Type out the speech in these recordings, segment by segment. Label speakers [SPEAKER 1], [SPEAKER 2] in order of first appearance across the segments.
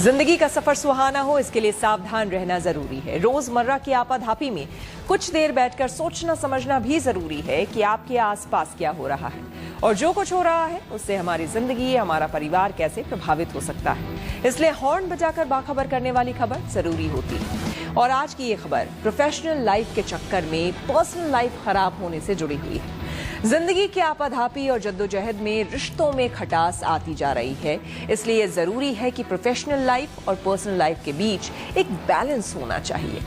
[SPEAKER 1] जिंदगी का सफर सुहाना हो, इसके लिए सावधान रहना जरूरी है। रोजमर्रा की आपाधापी में कुछ देर बैठकर सोचना समझना भी जरूरी है कि आपके आसपास क्या हो रहा है और जो कुछ हो रहा है उससे हमारी जिंदगी, हमारा परिवार कैसे प्रभावित हो सकता है। इसलिए हॉर्न बजाकर बाखबर करने वाली खबर जरूरी होती है। और आज की ये खबर प्रोफेशनल लाइफ के चक्कर में पर्सनल लाइफ खराब होने से जुड़ी हुई है। जिंदगी की आपाधापी और जद्दोजहद में रिश्तों में खटास आती जा रही है। इसलिए जरूरी है कि प्रोफेशनल लाइफ और पर्सनल लाइफ के बीच एक बैलेंस होना चाहिए।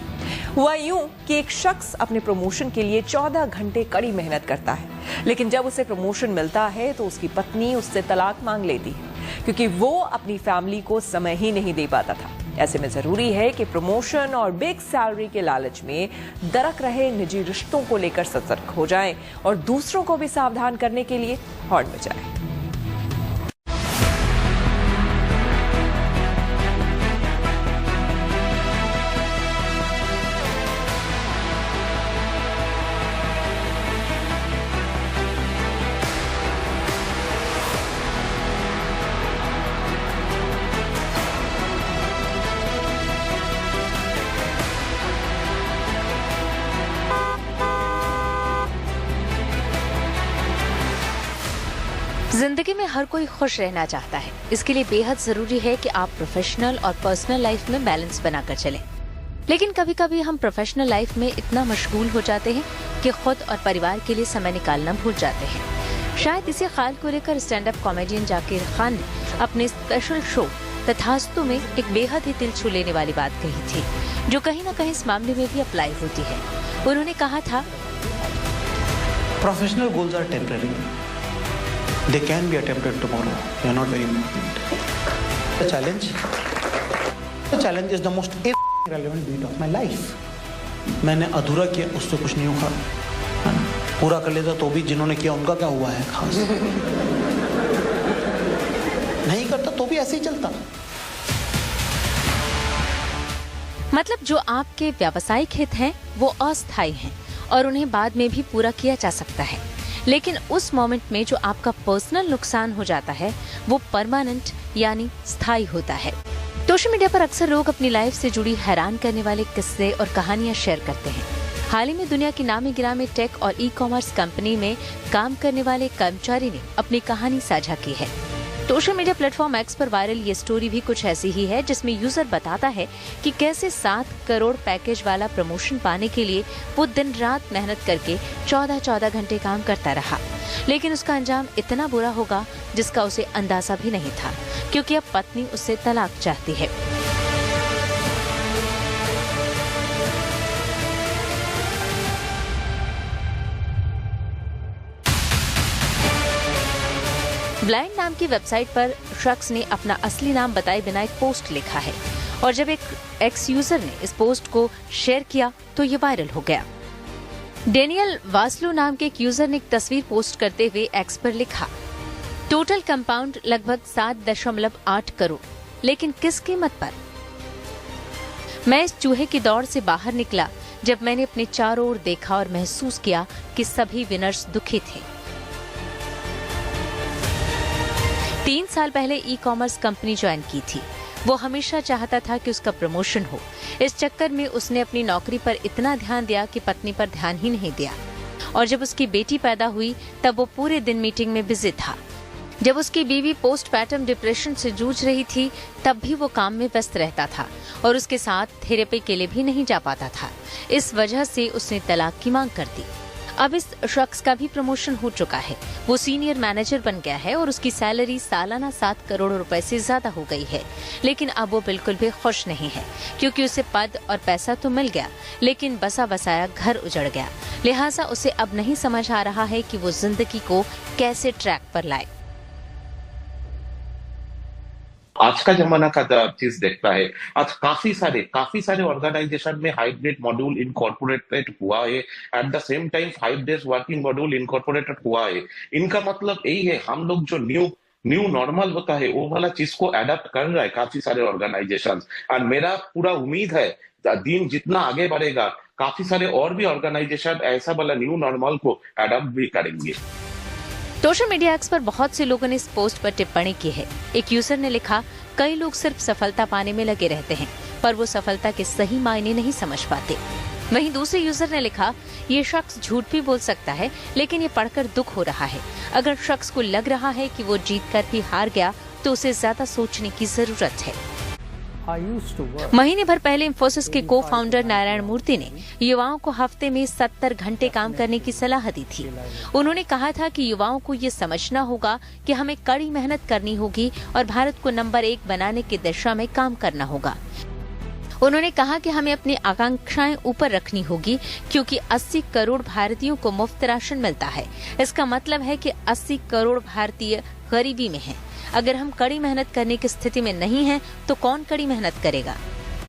[SPEAKER 1] हुआ यूं कि एक शख्स अपने प्रमोशन के लिए 14 घंटे कड़ी मेहनत करता है, लेकिन जब उसे प्रमोशन मिलता है तो उसकी पत्नी उससे तलाक मांग लेती है क्योंकि वो अपनी फैमिली को समय ही नहीं दे पाता था। ऐसे में जरूरी है कि प्रमोशन और बिग सैलरी के लालच में दरक रहे निजी रिश्तों को लेकर सतर्क हो जाएं और दूसरों को भी सावधान करने के लिए हॉर्न बजाएं।
[SPEAKER 2] जिंदगी में हर कोई खुश रहना चाहता है। इसके लिए बेहद जरूरी है कि आप प्रोफेशनल और पर्सनल लाइफ में बैलेंस बनाकर चलें। लेकिन कभी कभी हम प्रोफेशनल लाइफ में इतना मशगूल हो जाते हैं कि खुद और परिवार के लिए समय निकालना भूल जाते हैं। शायद इसी ख्याल को लेकर stand up comedian Zakir Khan ने अपने स्पेशल शो तथास्तु में एक बेहद ही दिल छू लेने वाली बात कही थी, जो कहीं न कहीं इस मामले में भी अप्लाई होती है। उन्होंने कहा था,
[SPEAKER 3] professional goals are temporary. They can be attempted tomorrow. They are not very important. The challenge is the most irrelevant beat of my life. मैंने अधूरा किया, उससे कुछ नहीं होगा। पूरा कर लेता तो भी जिन्होंने किया उनका क्या हुआ है खास? नहीं करता तो भी ऐसे ही चलता।
[SPEAKER 2] मतलब जो आपके व्यावसायिक हित हैं वो अस्थायी हैं और उन्हें बाद में भी पूरा किया जा सकता है, लेकिन उस मोमेंट में जो आपका पर्सनल नुकसान हो जाता है वो परमानेंट यानी स्थायी होता है। सोशल मीडिया पर अक्सर लोग अपनी लाइफ से जुड़ी हैरान करने वाले किस्से और कहानियां शेयर करते हैं। हाल ही में दुनिया की नामी गिरामी टेक और ई कॉमर्स कंपनी में काम करने वाले कर्मचारी ने अपनी कहानी साझा की है। सोशल मीडिया प्लेटफॉर्म एक्स पर वायरल ये स्टोरी भी कुछ ऐसी ही है, जिसमें यूजर बताता है कि कैसे 7 करोड़ पैकेज वाला प्रमोशन पाने के लिए वो दिन रात मेहनत करके 14 घंटे काम करता रहा, लेकिन उसका अंजाम इतना बुरा होगा जिसका उसे अंदाजा भी नहीं था, क्योंकि अब पत्नी उससे तलाक चाहती है। ब्लाइंड नाम की वेबसाइट पर शख्स ने अपना असली नाम बताए बिना एक पोस्ट लिखा है और जब एक एक्स यूजर ने इस पोस्ट को शेयर किया तो ये वायरल हो गया। डेनियल वास्लो नाम के एक यूजर ने एक तस्वीर पोस्ट करते हुए एक्स पर लिखा, टोटल कंपाउंड लगभग 7.8 करोड़, लेकिन किस कीमत पर? मैं इस चूहे की दौड़ से बाहर निकला जब मैंने अपने चारों ओर देखा और महसूस किया कि सभी विनर्स दुखी थे। 3 साल पहले ई कॉमर्स कंपनी ज्वाइन की थी। वो हमेशा चाहता था कि उसका प्रमोशन हो। इस चक्कर में उसने अपनी नौकरी पर इतना ध्यान दिया कि पत्नी पर ध्यान ही नहीं दिया। और जब उसकी बेटी पैदा हुई तब वो पूरे दिन मीटिंग में बिजी था। जब उसकी बीवी पोस्टपार्टम डिप्रेशन से जूझ रही थी तब भी वो काम में व्यस्त रहता था और उसके साथ थेरेपी के लिए भी नहीं जा पाता था। इस वजह से उसने तलाक की मांग कर दी। अब इस शख्स का भी प्रमोशन हो चुका है। वो सीनियर मैनेजर बन गया है और उसकी सैलरी सालाना 7 करोड़ रुपए से ज्यादा हो गई है, लेकिन अब वो बिल्कुल भी खुश नहीं है, क्योंकि उसे पद और पैसा तो मिल गया, लेकिन बसा बसाया घर उजड़ गया। लिहाजा उसे अब नहीं समझ आ रहा है कि वो जिंदगी को कैसे ट्रैक पर लाए।
[SPEAKER 4] आज का जमाना का चीज देखता है। आज काफी सारे ऑर्गेनाइजेशन में हाइब्रिड मॉड्यूल इनकॉर्पोरेटेड हुआ है। At the same time 5 days working module incorporated हुआ है। इनका मतलब यही है, हम लोग जो न्यू नॉर्मल होता है वो वाला चीज को अडेप्ट कर रहा है काफी सारे ऑर्गेनाइजेशन। और मेरा पूरा उम्मीद है दिन जितना आगे बढ़ेगा काफी सारे और भी ऑर्गेनाइजेशन ऐसा वाला न्यू नॉर्मल को अडेप्ट भी करेंगे।
[SPEAKER 2] सोशल मीडिया एक्स पर बहुत से लोगों ने इस पोस्ट पर टिप्पणी की है। एक यूजर ने लिखा, कई लोग सिर्फ सफलता पाने में लगे रहते हैं, पर वो सफलता के सही मायने नहीं समझ पाते। वहीं दूसरे यूजर ने लिखा, ये शख्स झूठ भी बोल सकता है, लेकिन ये पढ़कर दुख हो रहा है। अगर शख्स को लग रहा है कि वो जीत कर भी हार गया तो उसे ज्यादा सोचने की जरूरत है। महीने भर पहले इंफोसिस के को फाउंडर नारायण मूर्ति ने युवाओं को हफ्ते में 70 घंटे काम करने की सलाह दी थी। उन्होंने कहा था कि युवाओं को ये समझना होगा कि हमें कड़ी मेहनत करनी होगी और भारत को नंबर 1 बनाने की दिशा में काम करना होगा। उन्होंने कहा कि हमें अपनी आकांक्षाएं ऊपर रखनी होगी, क्योंकि 80 करोड़ भारतीयों को मुफ्त राशन मिलता है। इसका मतलब है कि 80 करोड़ भारतीय गरीबी में हैं। अगर हम कड़ी मेहनत करने की स्थिति में नहीं हैं, तो कौन कड़ी मेहनत करेगा।